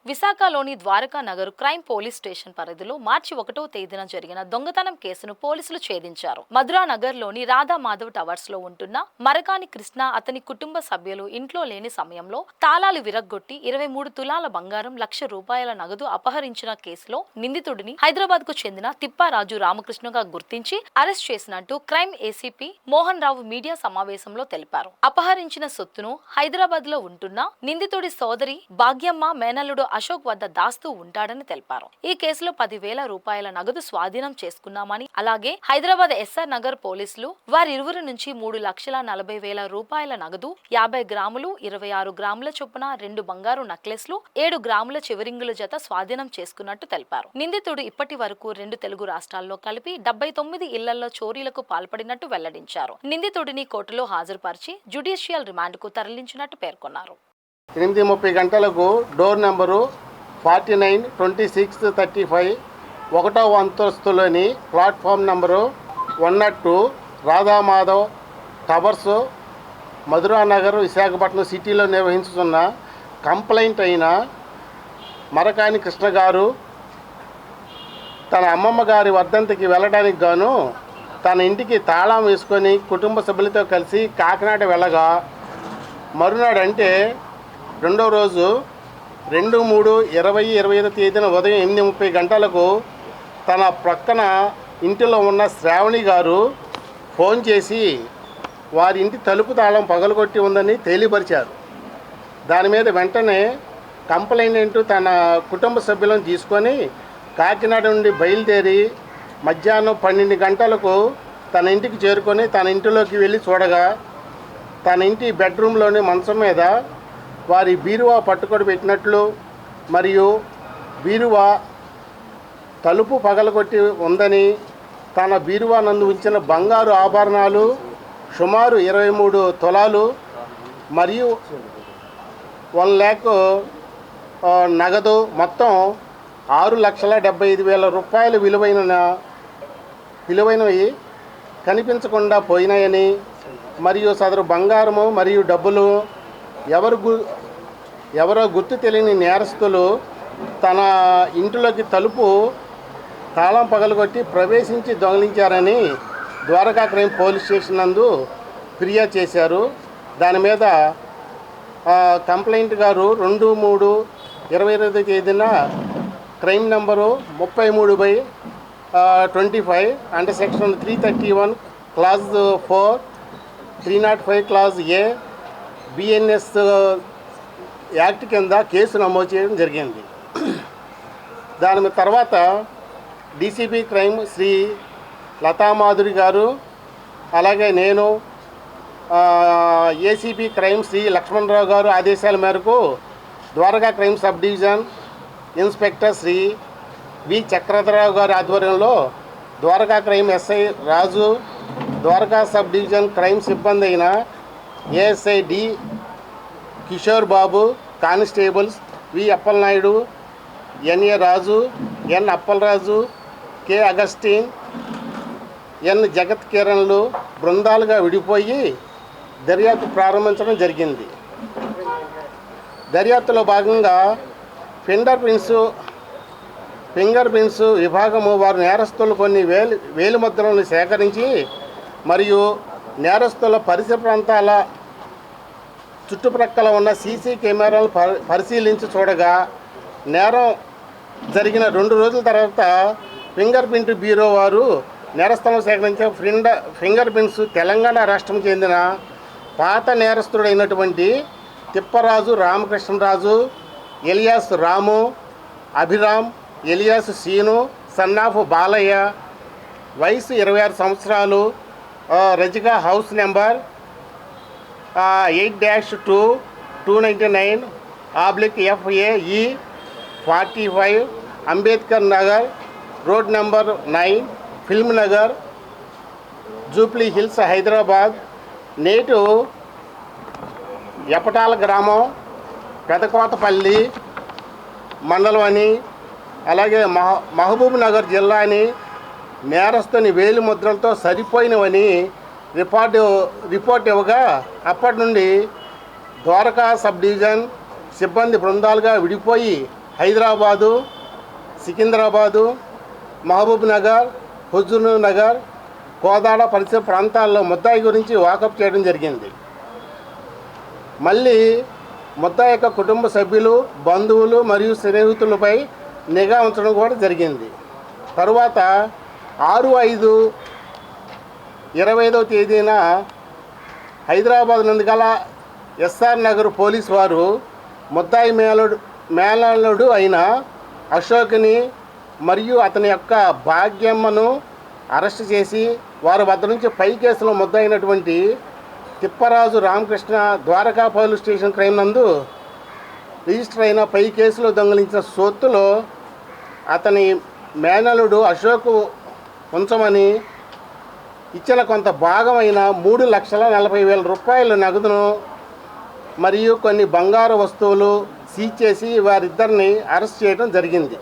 విశాఖలోని Dwaraka Nagar crime police station పరిధిలో మార్చి 1వ తేదీన జరిగిన దొంగతనం కేసును పోలీసులు ఛేదించారు. మధురా నగర్ లోని రాధా మాధవ్ టవర్స్ లో ఉంటున్న మరకాని కృష్ణ అతని కుటుంబ సభ్యులు ఇంట్లో లేని సమయంలో తాళాలు విరగ్గొట్టి 23 తులాల బంగారం, ₹1,00,000 నగదు అపహరించిన కేసులో నిందితుడిని హైదరాబాద్ కు చెందిన తిప్పారాజు రామకృష్ణగా గుర్తించి అరెస్ట్ చేసినట్టు crime ACP Mohan Rao media సమావేశంలో తెలిపారు. అపహరించిన సొత్తును హైదరాబాద్ లో ఉంటున్న నిందితుడి సోదరి భాగ్యమ్మ మేనల్లుడు అశోక్ వద్ద దాస్తూ ఉంటాడని తెలిపారు. ఈ కేసులో ₹10,000 నగదు స్వాధీనం చేసుకున్నామని, అలాగే హైదరాబాద్ ఎస్ఆర్ నగర్ పోలీసులు వారిరువురి నుంచి ₹3,40,000 నగదు, 50 గ్రాములు, 26 గ్రాముల చొప్పున 2 బంగారు నెక్లెస్లు, 7 గ్రాముల చివరింగుల జత స్వాధీనం చేసుకున్నట్టు తెలిపారు. నిందితుడు ఇప్పటి వరకు 2 తెలుగు రాష్ట్రాల్లో కలిపి 79 ఇళ్లలో చోరీలకు పాల్పడినట్టు వెల్లడించారు. నిందితుడిని కోర్టులో హాజరుపరిచి జ్యుడిషియల్ రిమాండ్ కు తరలించినట్టు పేర్కొన్నారు. 8:30 గంటలకు డోర్ నెంబరు 492635 1వ అంతస్తులోని platform number 102 Radhamadhav towers Madhura Nagar Visakhapatnam సిటీలో నిర్వహించుతున్న కంప్లైంట్ అయిన మరకాని కృష్ణ గారు తన అమ్మమ్మ గారి వర్ధంతికి వెళ్ళడానికి గాను తన ఇంటికి తాళం వేసుకొని కుటుంబ సభ్యులతో కలిసి కాకినాడ వెళ్ళగా మరునాడు అంటే రెండవ రోజు 2/3/2025 తేదీన ఉదయం 8:30 గంటలకు తన ప్రక్కన ఇంటిలో ఉన్న శ్రావణి గారు ఫోన్ చేసి వారి ఇంటి తలుపు తాళం పగలగొట్టి ఉందని తెలియపరిచారు. దాని మీద వెంటనే కంప్లైంట్ తన కుటుంబ సభ్యులను తీసుకొని కాకినాడ నుండి బయలుదేరి మధ్యాహ్నం 12 గంటలకు తన ఇంటికి చేరుకొని తన ఇంటిలోకి వెళ్ళి చూడగా తన ఇంటి బెడ్రూమ్లోని మంచం మీద వారి బీరువా పట్టుకొని పెట్టినట్లు మరియు బీరువా తలుపు పగలగొట్టి ఉందని, తన బీరువా నందు ఉంచిన బంగారు ఆభరణాలు సుమారు 23 తులాలు మరియు 1,00,000 నగదు మొత్తం ₹6,75,000 విలువైనవి కనిపించకుండా పోయినాయని, మరియు సదరు బంగారము మరియు డబ్బులు ఎవరో గుర్తు తెలియని నేరస్తులు తన ఇంటిలోకి తలుపు తాళం పగలగొట్టి ప్రవేశించి దొంగిలించారని ద్వారకా క్రైమ్ పోలీస్ స్టేషన్ నందు ఫిర్యాదు చేశారు. దాని మీద కంప్లైంట్ గారు 2/3/2025 తేదీన క్రైమ్ నెంబరు 33/25 అంటే సెక్షన్ 331 క్లాజ్ 4, 305 క్లాజ్ ఏ బిఎన్ఎస్ యాక్ట్ కింద కేసు నమోదు చేయడం జరిగింది. దాని తర్వాత డీసీపీ క్రైమ్ శ్రీ లతామాధురి గారు, అలాగే నేను ఏసీపీ క్రైమ్ శ్రీ లక్ష్మణరావు గారు ఆదేశాల మేరకు Dwaraka crime sub division inspector Shri V Chakradhararao గారి ఆధ్వర్యంలో Dwaraka crime SI Raju, Dwaraka sub division crime సిబ్బంది అయిన ASI D Kishore Babu, constables V Appalanaidu, NA Raju, N Appalaraju, K Augustine, N Jagat కిరణ్లు బృందాలుగా విడిపోయి దర్యాప్తు ప్రారంభించడం జరిగింది. దర్యాప్తులో భాగంగా ఫింగర్ ప్రింట్స్ విభాగము వారు నేరస్తులు కొన్ని వేలిముద్రలను సేకరించి మరియు నేరస్తుల పరిసర ప్రాంతాల చుట్టుప్రక్కల ఉన్న సీసీ కెమెరాలను పరిశీలించి చూడగా నేరం జరిగిన 2 రోజుల తర్వాత ఫింగర్ ప్రింట్ బ్యూరో వారు నేరస్థలం సేకరించిన ఫింగర్ ప్రింట్స్ తెలంగాణ రాష్ట్రం చెందిన పాత నేరస్తుడైనటువంటి Tipparaju Ramakrishnaraju alias Ramu, Abhiram alias Seenu, son of Balayya, వయసు 26 సంవత్సరాలు, రజిక house number 8-2-299/FAE 45 Ambedkar Nagar road number 9 Film Nagar Jubilee Hills Hyderabad. నేటు ఎపటాల గ్రామం పెదకోతపల్లి మండలం అని, అలాగే మహబూబ్ నగర్ జిల్లా అని నేరస్తుని వేలిముద్రలతో సరిపోయినవని రిపోర్ట్ ఇవ్వగా అప్పటి నుండి ద్వారకా సబ్ డివిజన్ సిబ్బంది బృందాలుగా విడిపోయి హైదరాబాదు, సికింద్రాబాదు, మహబూబ్ నగర్, హుజూర్ నగర్, కోదాడ పరిసర ప్రాంతాల్లో ముద్దాయి గురించి వాకప్ చేయడం జరిగింది. మళ్ళీ ముద్దాయి యొక్క కుటుంబ సభ్యులు, బంధువులు మరియు స్నేహితులపై నిఘా ఉంచడం కూడా జరిగింది. తరువాత 6/5/25వ తేదీన హైదరాబాద్ నందు గల ఎస్ఆర్ నగర్ పోలీసు వారు ముద్దాయి మేనల్లుడు అయిన అశోక్ని మరియు అతని యొక్క భాగ్యమ్మను అరెస్ట్ చేసి వారి వద్ద నుంచి పై కేసులో ముద్దాయినటువంటి Tipparaju Ramakrishna Dwaraka police station crime నందు రిజిస్టర్ అయిన పై కేసులో దొంగిలించిన సొత్తులో అతని మేనల్లుడు అశోక్ ఉంచమని ఇచ్చిన కొంత భాగమైన 3,40,000 రూపాయల నగదును మరియు కొన్ని బంగారు వస్తువులు సీజ్ చేసి వారిద్దరిని అరెస్ట్ చేయడం జరిగింది.